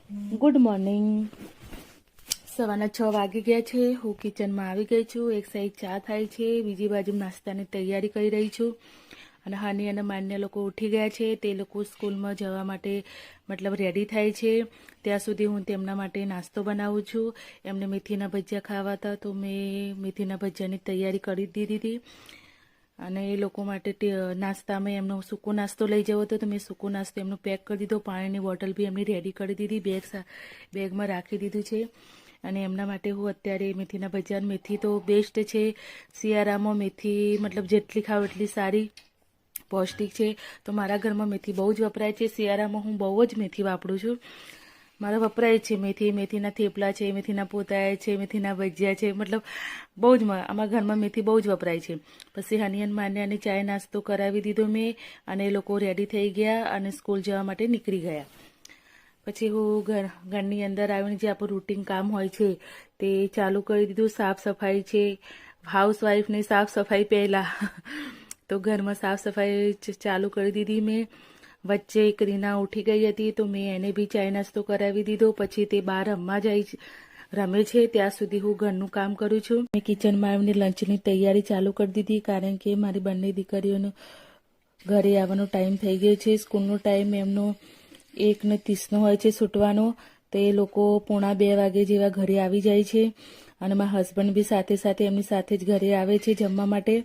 Good morning. સવારના 6 વાગી ગયા છે. હું કિચનમાં આવી ગઈ છું. એક સાઈડ ચા થાય છે, બીજી બાજુ નાસ્તાની તૈયારી કરી રહી છું. અને હાની અને માન્ય લોકો ઉઠી ગયા છે. તે લોકો સ્કૂલમાં જવા માટે મતલબ રેડી થાય છે. ત્યાં સુધી હું તેમના માટે નાસ્તો બનાવું છું. એમને મેથીના ભજીયા ખાવા હતા, તો મેં મેથીના ભજીયાની તૈયારી કરી દીધી હતી. અને એ લોકો માટે નાસ્તામાં એમનો સૂકો નાસ્તો લઈ જવો હતો, તો મેં સૂકો નાસ્તો એમનો પેક કરી દીધો. પાણીની બોટલ બી એમની રેડી કરી દીધી, બેગમાં રાખી દીધું છે. અને એમના માટે હું અત્યારે મેથીના ભજીયા, મેથી તો બેસ્ટ છે શિયાળામાં. મેથી મતલબ જેટલી ખાવ એટલી સારી, પૌષ્ટિક છે. તો મારા ઘરમાં મેથી બહુ જ વપરાય છે. શિયાળામાં હું બહુ જ મેથી વાપરું છું. મારે વપરાય છે મેથી. મેથીના થેપલા છે, મેથીના પોતા છે, મેથીના ભજીયા છે, મતલબ બહુ જ અમારા ઘરમાં મેથી બહુ જ વપરાય છે. પછી હનિયન માન્યાની ચાય નાસ્તો કરાવી દીધો મેં, અને એ લોકો રેડી થઈ ગયા અને સ્કૂલ જવા માટે નીકળી ગયા. પછી હું ઘરની અંદર આવીને જે આપણું રૂટીન કામ હોય છે તે ચાલુ કરી દીધું. સાફ સફાઈ છે, હાઉસવાઈફની સાફ સફાઈ પહેલાં તો ઘરમાં સાફ સફાઈ ચાલુ કરી દીધી મેં. વચ્ચે એક રીના ઉઠી ગઈ હતી, તો મેં એને બી ચાય નાસ્તો કરાવી દીધો. પછી તે બહાર રમે છે, ત્યાં સુધી હું ઘરનું કામ કરું છું. મેં કિચનમાં આવીને લંચની તૈયારી ચાલુ કરી દીધી, કારણ કે મારી બંને દીકરીઓનો ઘરે આવવાનો ટાઈમ થઈ ગયો છે. સ્કૂલનો ટાઈમ એમનો 1:30 હોય છે છૂટવાનો. તો એ લોકો 1:45 વાગે જેવા ઘરે આવી જાય છે. અને મારા હસબન્ડ બી સાથે સાથે એમની સાથે જ ઘરે આવે છે જમવા માટે.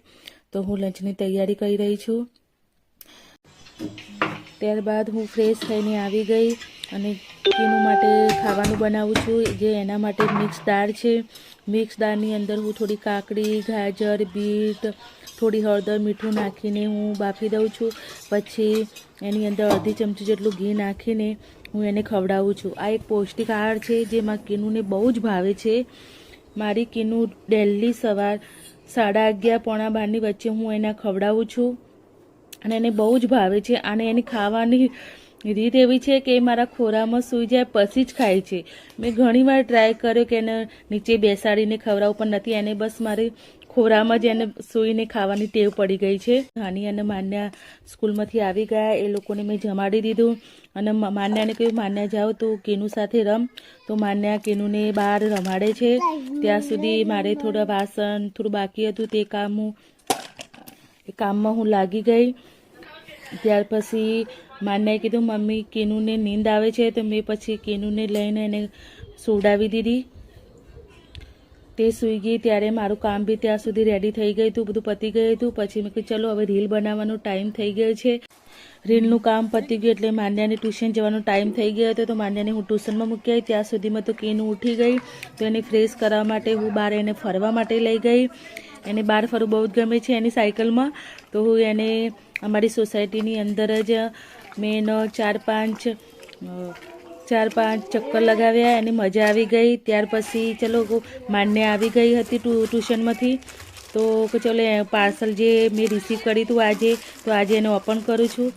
તો હું લંચની તૈયારી કરી રહી છું. ત્યારબાદ હું ફ્રેશ થઈને આવી ગઈ અને કીનું માટે ખાવાનું બનાવું છું. જે એના માટે મિક્સ દાળ છે. મિક્સ દાળની અંદર હું થોડી કાકડી, ગાજર, બીટ, થોડી હળદર, મીઠું નાખીને હું બાફી દઉં છું. પછી એની અંદર અડધી ચમચી જેટલું ઘી નાખીને હું એને ખવડાવું છું. આ એક પૌષ્ટિક આહાર છે, જેમાં કીનુને બહુ જ ભાવે છે. મારી કીનું ડેલી સવાર 11:30 પોણા 12ની વચ્ચે હું એને ખવડાવું છું, અને એને બહુ જ ભાવે છે. અને એની ખાવાની રીત એવી છે કે એ મારા ખોરામાં સૂઈ જાય પછી જ ખાય છે. મેં ઘણીવાર ટ્રાય કર્યો કે એને નીચે બેસાડીને ખવડાવું, પણ નથી. એને બસ મારી ખોરામાં જ એને સૂઈને ખાવાની ટેવ પડી ગઈ છે. હાની અને માન્યા સ્કૂલમાંથી આવી ગયા, એ લોકોને મેં જમાડી દીધું. અને માન્યાને કહ્યું, માન્યા જાઓ તું કીનું સાથે રમ. તો માન્યા કીનુને બહાર રમાડે છે. ત્યાં સુધી મારે થોડા વાસણ થોડું બાકી હતું, તે કામમાં હું લાગી ગઈ. ત્યાર પછી માન્યાએ કીધું, મમ્મી કીનુને નીંદ આવે છે. તો મેં પછી કીનુને લઈને એને સુવડાવી દીધી. તે સૂઈ ગઈ ત્યારે મારું કામ બી ત્યાં સુધી રેડી થઈ ગયું હતું, બધું પતી ગયું હતું. પછી મેં કીધું ચલો હવે રીલ બનાવવાનો ટાઈમ થઈ ગયો છે. રીલનું કામ પતી ગયું એટલે માન્યાને ટ્યુશન જવાનો ટાઈમ થઈ ગયો હતો. તો માન્યાને હું ટ્યુશનમાં મૂકી આવી. ત્યાં સુધીમાં તો કીનું ઉઠી ગઈ. તો એને ફ્રેશ કરવા માટે હું બહાર એને ફરવા માટે લઈ ગઈ. એને બહાર ફરવું બહુ જ ગમે છે એની સાયકલમાં. તો હું એને અમારી સોસાયટીની અંદર જ મેં 4-5 ચક્કર લગાવ્યા. એની મજા આવી ગઈ. ત્યાર પછી ચલો માન્યા આવી ગઈ હતી ટ્યુશનમાંથી. તો ચલો પાર્સલ જે મેં રિસીવ કર્યું હતું આજે, તો આજે એને ઓપન કરું છું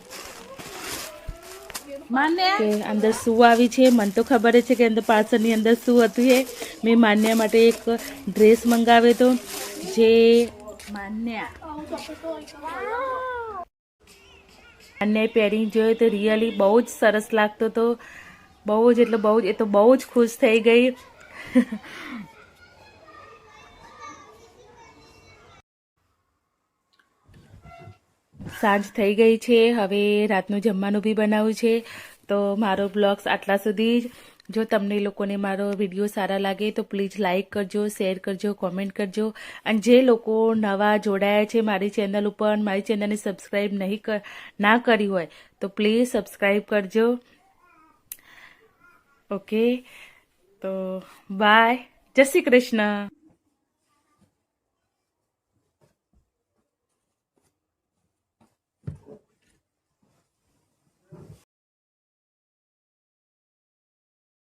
કે અંદર શું આવી છે. મને તો ખબર જ છે કે અંદર પાર્સલની અંદર શું હતું. એ મેં માન્યા માટે એક ડ્રેસ મંગાવ્યો હતો, જે માન્યાએ પહેરી જોયો તો રિયલી બહુ જ સરસ લાગતો હતો. બહુ જ એટલે બહુ જ, એ તો બહુ જ ખુશ થઈ ગઈ. સાંજ થઈ ગઈ છે, હવે રાતનું જમવાનું બી બનાવવું છે. તો મારો બ્લોગ્સ આટલા સુધી જ. જો તમને લોકોને મારો વિડીયો સારા લાગે તો પ્લીઝ લાઇક કરજો, શેર કરજો, કોમેન્ટ કરજો. અને જે લોકો નવા જોડાયા છે મારી ચેનલ ઉપર, મારી ચેનલને સબસ્ક્રાઈબ ના કરી હોય તો પ્લીઝ સબસ્ક્રાઈબ કરજો. ઓકે, તો બાય, જય શ્રી કૃષ્ણ.